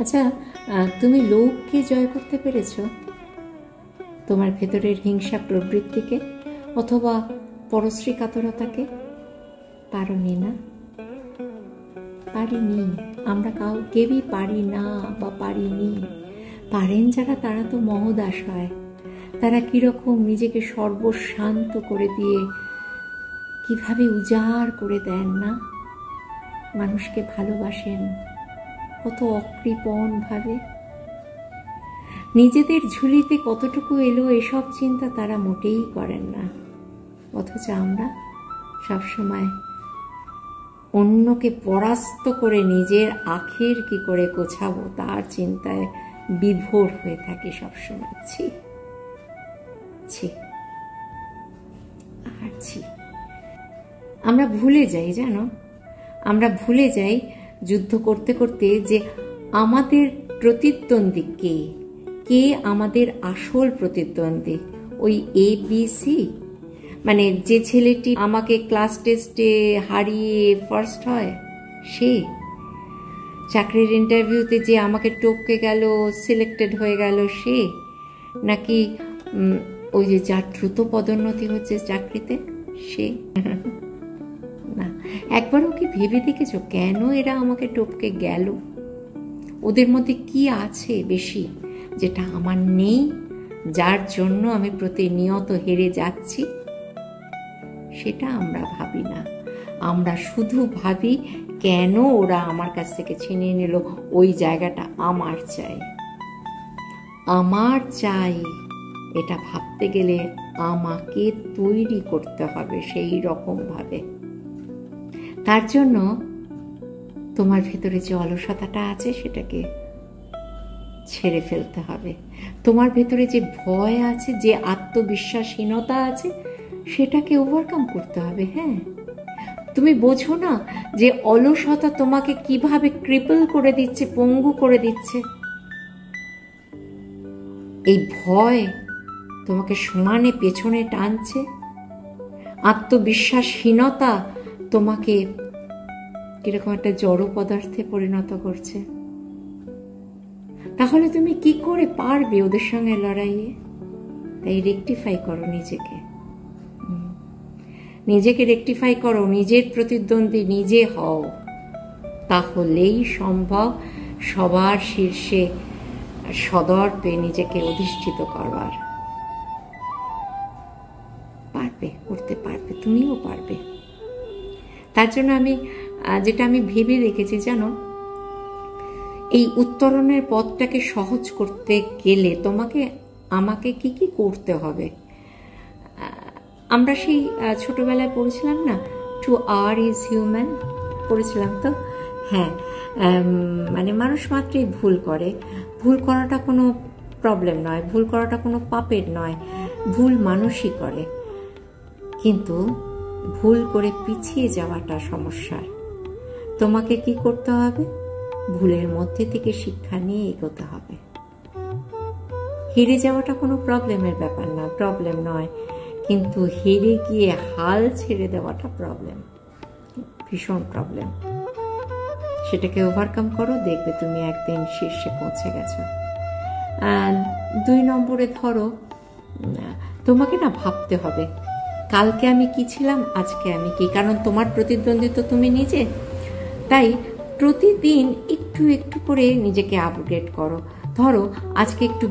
আচ্ছা, তুমি লোককে জয় করতে পেরেছ? তোমার ভেতরের হিংসা প্রবৃত্তিকে অথবা পরশ্রী কাতরতাকে? পারোনি না? পারিনি। আমরা কেউই পারি না বা পারিনি। পারেন যারা, তারা তো মহদাস হয়। তারা কিরকম নিজেকে সর্বশান্ত করে দিয়ে কিভাবে উজাড় করে দেন না, মানুষকে ভালোবাসেন কত অকৃপণ ভাবে। নিজেদের ঝুলিতে কতটুকু এলো এসব চিন্তা তারা মোটেই করেন না। অথচ আমরা সবসময় অন্যকে পরাস্ত করে নিজের আখের কি করে গোছাবো তার চিন্তায় বিভোর হয়ে থাকি সবসময়। ছি ছি আর ছি। আমরা ভুলে যাই, জানো, আমরা ভুলে যাই যুদ্ধ করতে করতে যে আমাদের প্রতিদ্বন্দ্বী কে, কে আমাদের আসল প্রতিদ্বন্দ্বী। ওই ABC, মানে যে ছেলেটি আমাকে ক্লাস টেস্টে হারিয়ে ফার্স্ট হয় সে, চাকরির ইন্টারভিউতে যে আমাকে টপকে গেল সিলেক্টেড হয়ে গেল সে, নাকি ওই যে যার দ্রুত পদোন্নতি হচ্ছে চাকরিতে সে? না, একবারও কি ভেবে দেখেছো কেন এরা আমাকে টপকে গেল? ওদের মধ্যে কি আছে বেশি যেটা আমার নেই, যার জন্য আমি প্রতিনিয়ত হেরে যাচ্ছি? সেটা আমরা ভাবি না। আমরা শুধু ভাবি কেন ওরা আমার কাছ থেকে ছিনিয়ে নিল, ওই জায়গাটা আমার চাই, আমার চাই। এটা ভাবতে গেলে আমাকে তৈরি করতে হবে সেই রকম ভাবে। তার জন্য তোমার ভেতরে যে অলসতাটা আছে সেটাকে ছেড়ে ফেলতে হবে। তোমার ভেতরে যে ভয় আছে, যে আত্মবিশ্বাসহীনতা আছে, সেটাকে ওভারকাম করতে হবে। হ্যাঁ, তুমি বোঝো না যে অলসতা তোমাকে কিভাবে ক্রিপল করে দিচ্ছে, পঙ্গু করে দিচ্ছে? এই ভয় তোমাকে সমানে পেছনে টানছে, আত্মবিশ্বাসহীনতা তোমাকে কিরকম একটা জড় পদার্থে পরিণত করছে। তাহলে তুমি কি করে পারবে ওদের সঙ্গে লড়াইয়ে? তাই রেকটিফাই করো নিজেকে, নিজেকে রেকটিফাই করো, নিজের প্রতিদ্বন্দ্বী নিজে হও। তাহলেই সম্ভব সবার শীর্ষে সদর্পে নিজেকে অধিষ্ঠিত করবার। পারবে, করতে পারবে, তুমিও পারবে। তার জন্য যেটা আমি ভেবে রেখেছি, জানো, এই উত্তরণের পথটাকে সহজ করতে গেলে আমাকে কি কি করতে হবে? আমরা সেই ছোটবেলায় পড়েছিলাম না, টু আর ইজ হিউম্যান, পড়েছিলাম তো? হ্যাঁ, মানে মানুষ মাত্রই ভুল করে। ভুল করাটা কোনো প্রবলেম নয়, ভুল করাটা কোনো পাপের নয়, ভুল মানুষই করে। কিন্তু ভুল করে পিছিয়ে যাওয়াটা সমস্যার। তোমাকে কি করতে হবে? ভুলের মধ্যে থেকে শিক্ষা নিয়ে এগোতে হবে। হেরে যাওয়াটা কোনো প্রবলেমের ব্যাপার না, প্রবলেম নয়, কিন্তু হেরে গিয়ে হাল ছেড়ে দেওয়াটা প্রবলেম, ভীষণ প্রবলেম। সেটাকে ওভারকাম করো, দেখবে তুমি একদিন শীর্ষে পৌঁছে গেছো। 2 নম্বরে ধরো, তোমাকে না ভাবতে হবে কালকে আমি কি ছিলাম, আজকে আমি কি। কারণ তোমার প্রতিদ্বন্দ্বী তো তুমি নিজে। তাই প্রতিদিন একটু একটু করে নিজেকে আপডেট করো। ধরো আজকে একটু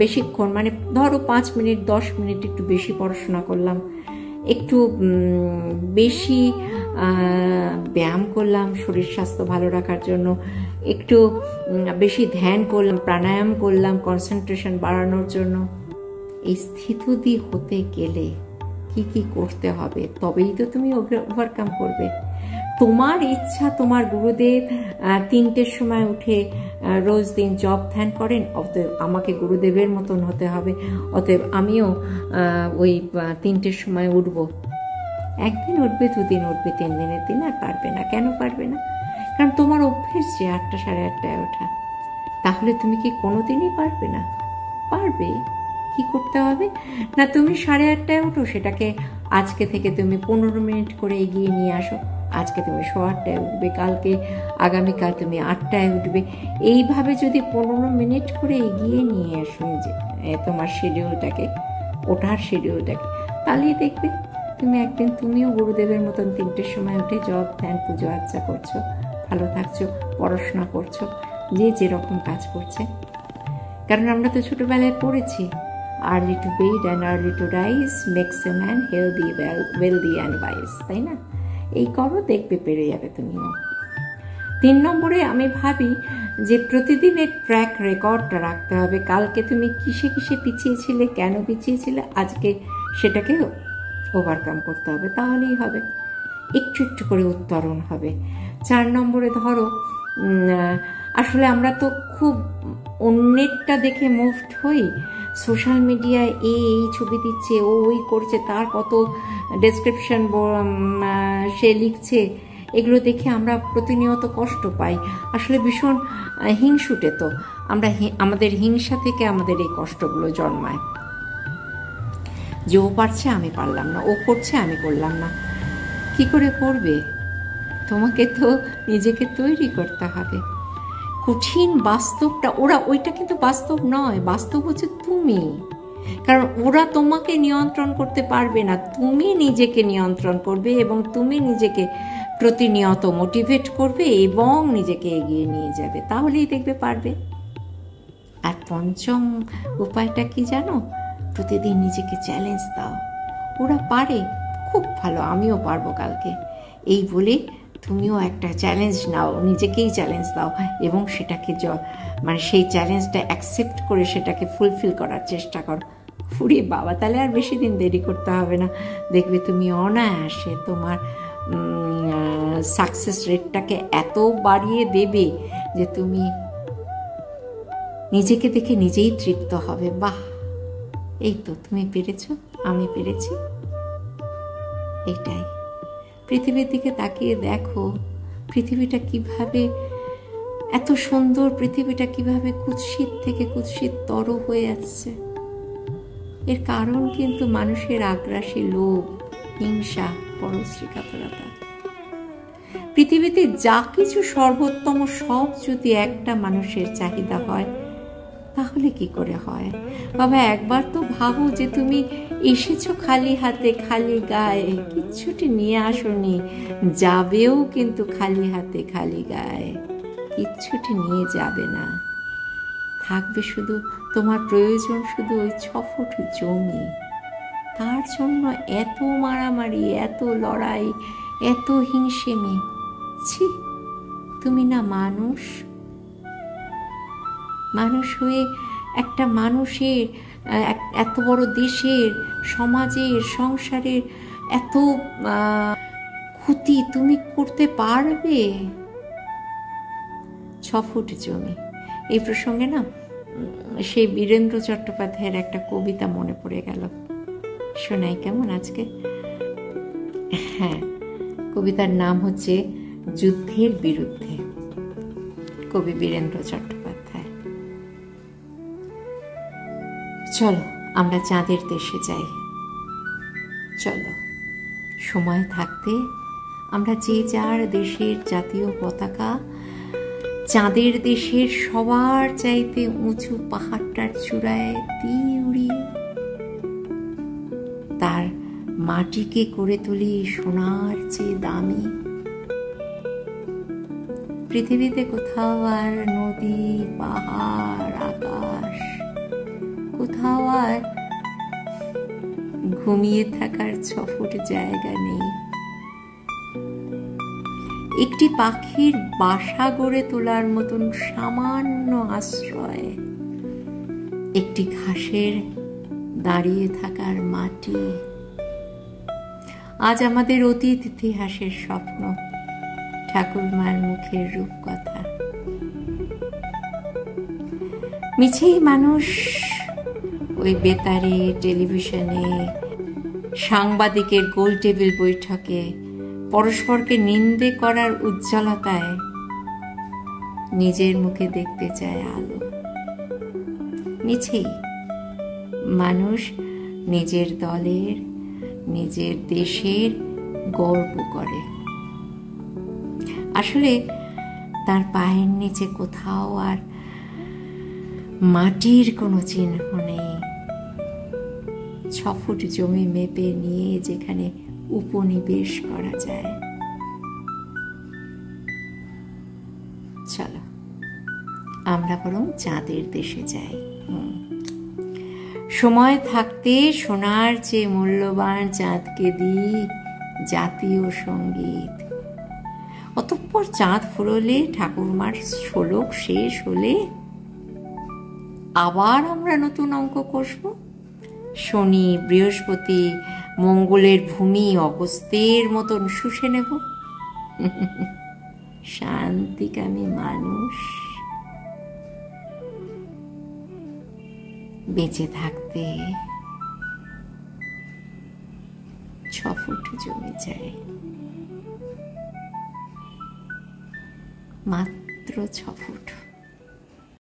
বেশিক্ষণ, মানে ধরো 5 মিনিট 10 মিনিট একটু বেশি পড়াশোনা করলাম, একটু বেশি ব্যায়াম করলাম শরীর স্বাস্থ্য ভালো রাখার জন্য, একটু বেশি ধ্যান করলাম, প্রাণায়াম করলাম কনসেন্ট্রেশন বাড়ানোর জন্য। এই স্থিতিধী হতে গেলে কি কি করতে হবে, তবেই তো তুমি ওভারকাম করবে। তোমার ইচ্ছা, তোমার গুরুদেব 3টের সময় উঠে রোজ দিন জপ ধ্যান করেন, অতএব আমাকে গুরুদেবের মতন হতে হবে, অতএব আমিও ওই 3টের সময় উঠব। একদিন উঠবে, 2 দিন উঠবে, 3 দিনের দিন আর পারবে না। কেন পারবে না? কারণ তোমার অভ্যেস যে 8টা সাড়ে 8টায় ওঠা। তাহলে তুমি কি কোনোদিনই পারবে না? পারবে। কি করতে হবে না, তুমি সাড়ে 8টায় উঠো, সেটাকে আজকে থেকে তুমি 15 মিনিট করে এগিয়ে নিয়ে আসো, আজকে তুমি 8:15 উঠবে, কালকে আগামীকাল তুমি 8টায় উঠবে। এইভাবে যদি 15 মিনিট করে এগিয়ে নিয়ে আসো যে তোমার শিডিউলটাকে, ওঠার শিডিউলটাকে, তাহলেই দেখবে তুমি একদিন তুমিও গুরুদেবের মতন 3টের সময় উঠে জব ধ্যান পুজো আর্চা করছো, ভালো থাকছো, পড়াশোনা করছো, যে যেরকম কাজ করছে। কারণ আমরা তো ছোটবেলায় পড়েছি, early to bed and early to rise makes a man healthy, wealthy and wise, তাই না? এই করো, দেখবে পেরে যাবে তুমিও। 3 নম্বরে আমি ভাবি যে প্রতিদিনের ট্র্যাক রেকর্ডটা রাখতে হবে। কালকে তুমি কিসে কিসে পিছিয়েছিলে, কেন পিছিয়েছিলে, আজকে সেটাকে ওভারকাম করতে হবে, তাহলেই হবে, একটু একটু করে উত্তরণ হবে। 4 নম্বরে ধরো, আসলে আমরা তো খুব অন্যেরটা দেখে মুভড হই। সোশ্যাল মিডিয়ায় এই ছবি দিচ্ছে, ও ওই করছে, তার কত ডেসক্রিপশন সে লিখছে, এগুলো দেখে আমরা প্রতিনিয়ত কষ্ট পাই। আসলে ভীষণ হিংসুটে তো আমরা, আমাদের হিংসা থেকে আমাদের এই কষ্টগুলো জন্মায়, যে ও পারছে আমি পারলাম না, ও করছে আমি করলাম না। কি করে করবে? তোমাকে তো নিজেকে তৈরি করতে হবে। কঠিন বাস্তবটা, ওইটা কিন্তু বাস্তব নয়, বাস্তব হচ্ছে তুমি। কারণ ওরা তোমাকে নিয়ন্ত্রণ করতে পারবে না, তুমি নিজেকে নিয়ন্ত্রণ করবে এবং তুমি নিজেকে প্রতিনিয়ত মোটিভেট করবে এবং নিজেকে এগিয়ে নিয়ে যাবে, তাহলেই দেখবে পারবে। আর 5ম উপায়টা কি জানো? প্রতিদিন নিজেকে চ্যালেঞ্জ দাও। ওরা পারে, খুব ভালো, আমিও পারবো কালকে, এই বলে তুমিও একটা চ্যালেঞ্জ নাও, নিজেকেই চ্যালেঞ্জ দাও এবং সেটাকে মানে সেই চ্যালেঞ্জটা অ্যাকসেপ্ট করে সেটাকে ফুলফিল করার চেষ্টা করো। ফুরিয়ে বাবা, তাহলে আর বেশি দিন দেরি করতে হবে না, দেখবে তুমি অনায়াসে তোমার সাকসেস রেটটাকে এত বাড়িয়ে দেবে যে তুমি নিজেকে দেখে নিজেই তৃপ্ত হবে। বাহ, এই তো তুমি পেরেছো, আমি পেরেছি। এইটাই, পৃথিবীর দিকে তাকিয়ে দেখো, পৃথিবীটা কিভাবে এত সুন্দর, পৃথিবীটা কিভাবে কুৎসিত থেকে কুৎসিততর হয়ে যাচ্ছে। এর কারণ কিন্তু মানুষের আগ্রাসী লোভ, হিংসা, পরশ্রীকাতরতা। পৃথিবীতে যা কিছু সর্বোত্তম সব যদি একটা মানুষের চাহিদা হয়, তাহলে কি করে হয়? বাবা, একবার তো ভাবো যে তুমি এসেছো খালি হাতে, খালি গায়ে, কিচ্ছুটি নিয়ে আসোনি, যাবেও কিন্তু খালি হাতে খালি গায়ে, কিচ্ছুটি নিয়ে যাবে না। থাকবে শুধু তোমার প্রয়োজন, শুধু ওই 6 ফুট জমি। তার জন্য এত মারামারি, এত লড়াই, এত হিংসেমি। ছি, তুমি না মানুষ? মানুষ হয়ে একটা মানুষের, এত বড় দেশের, সমাজের, সংসারের এত ক্ষতি তুমি করতে পারবে? 6 ফুট জমি। এই প্রসঙ্গে না সেই বীরেন্দ্র চট্টোপাধ্যায়ের একটা কবিতা মনে পড়ে গেল, শোনাই কেমন আজকে? হ্যাঁ, কবিতার নাম হচ্ছে যুদ্ধের বিরুদ্ধে, কবি বীরেন্দ্র চট্টোপাধ্যায়। চলো আমরা চাঁদের দেশে যাই, চলো সময় থাকতে আমরা যে যার দেশের জাতীয় পতাকা চাঁদের দেশের সবার চাইতে উঁচু পাহাড়টার চূড়ায় দিয়ে উড়ি, তার মাটিকে করে তুলি সোনার চেয়ে দামি। পৃথিবীতে কোথাও আর নদী, পাহাড়, আকাশ, কোথাও আর ঘুমিয়ে থাকার 6 ফুট জায়গা নেই। একটি পাখির বাসা গড়ে তোলার মতন সামান্য আশ্রয়, একটি ঘাসের দাঁড়িয়ে থাকার মাটি। আজ আমাদের অতীত ইতিহাসের স্বপ্ন, ঠাকুরমার মুখের রূপকথা। মিছেই মানুষ ওই বেতারে, টেলিভিশনে, সাংবাদিকের গোল টেবিল বৈঠকে পরস্পরকে নিন্দে করার উজ্জ্বলতায় নিজের মুখে দেখতে চায় আলো। মিছেই মানুষ নিজের দলের, নিজের দেশের গর্ব করে। আসলে তার পায়ের নিচে কোথাও আর মাটির কোনো চিহ্ন নেই। 6 ফুট জমি মেপে নিয়ে যেখানে উপনিবেশ করা যায়। চলো আমরা বরং চাঁদের দেশে যাই। সময় থাকতে সোনার চেয়ে মূল্যবান চাঁদকে দিই জাতীয় সঙ্গীত। অতঃপর চাঁদ ফুরলে, ঠাকুরমার শোলক শেষ হলে আবার আমরা নতুন অঙ্ক কষব। শনি, বৃহস্পতি, মঙ্গলের ভূমি অগস্ত্যের মতন শুষে নেব। শান্তিকামী মানুষ বেঁচে থাকতে 6 ফুট জমি চাই, মাত্র 6 ফুট।